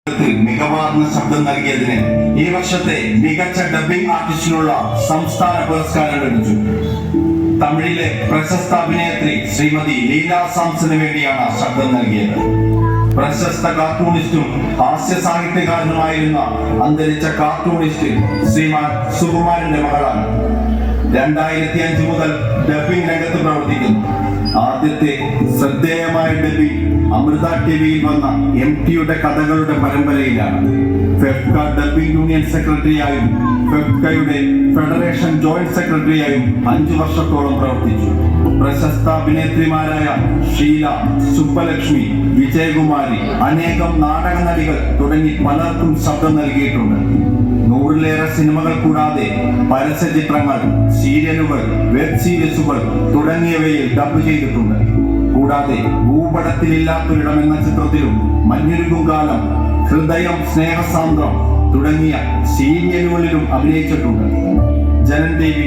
മികവാർന്ന ശബ്ദം നൽകിയതിന് ഈ വർഷത്തെ മികച്ച ഡബ്ബിംഗ് ആർട്ടിസ്റ്റിനുള്ള സംസ്ഥാന പുരസ്കാരം ലഭിച്ചു. തമിഴിലെ പ്രശസ്ത അഭിനേത്രി ശ്രീമതി ലീല സാംസന് വേണ്ടിയാണ് ശബ്ദം നൽകിയത്. പ്രശസ്ത കാർട്ടൂണിസ്റ്റും ഹാസ്യ സാഹിത്യകാരനുമായിരുന്ന അന്തരിച്ച കാർട്ടൂണിസ്റ്റ് ശ്രീമാൻ സുകുമാരന്റെ മകളാണ്. 2005 മുതൽ ഡബ്ബിംഗ് രംഗത്ത് പ്രവർത്തിക്കുന്നു. ആദ്യത്തെ ശ്രദ്ധേയമായ ഡബ്ബിംഗ് അമൃത ടിവിയിൽ വന്ന MTയുടെ കഥകളുടെ പരമ്പരയിലാണ്. ഫെഫ്ക ഡബ്ബിംഗ് യൂണിയൻ സെക്രട്ടറിയായും ഫെഫ്കയുടെ ഫെഡറേഷൻ ജോയിന്റ് സെക്രട്ടറിയായും 5 വർഷത്തോളം പ്രവർത്തിച്ചു. പ്രശസ്ത അഭിനേത്രിമാരായ ഷീല, സുബ്ബലക്ഷ്മി, വിജയകുമാരി, അനേകം നാടക നടികൾ തുടങ്ങി പലർക്കും ശബ്ദം നൽകിയിട്ടുണ്ട്. 100-ലേറെ സിനിമകൾ കൂടാതെ പരസ്യചിത്രങ്ങൾ, സീരിയലുകൾ, വെബ് സീരീസുകൾ തുടങ്ങിയവയിൽ ഡബ് ചെയ്തിട്ടുണ്ട്. കൂടാതെ ഭൂപടത്തിലില്ലാത്തൊരിടം എന്ന ചിത്രത്തിലും മഞ്ഞുരുകും കാലം, ഹൃദയം, സ്നേഹസാന്ദ്രം തുടങ്ങിയ സീരിയലുകളിലും അഭിനയിച്ചിട്ടുണ്ട്. Janam TV,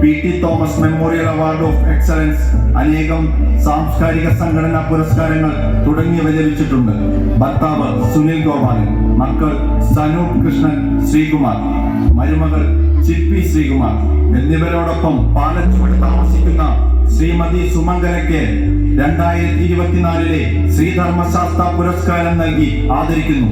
PT Thomas memorial award of excellence, അനേകം സാംസ്കാരിക സംഘടനാ പുരസ്കാരങ്ങൾ തുടങ്ങിയവ ലഭിച്ചിട്ടുണ്ട്. ഭർത്താവ് സുനിൽ ഗോപാലൻ, മക്കൾ സനൂപ് കൃഷ്ണൻ ശ്രീകുമാർ, മരുമകൾ ചിപ്പി ശ്രീകുമാർ എന്നിവരോടൊപ്പം പാലച്ചുവട് താമസിക്കുന്ന ശ്രീമതി സുമംഗലയ്ക്ക് 2024-ലെ ശ്രീധർമ്മശാസ്ത്ര പുരസ്കാരം നൽകി ആദരിക്കുന്നു.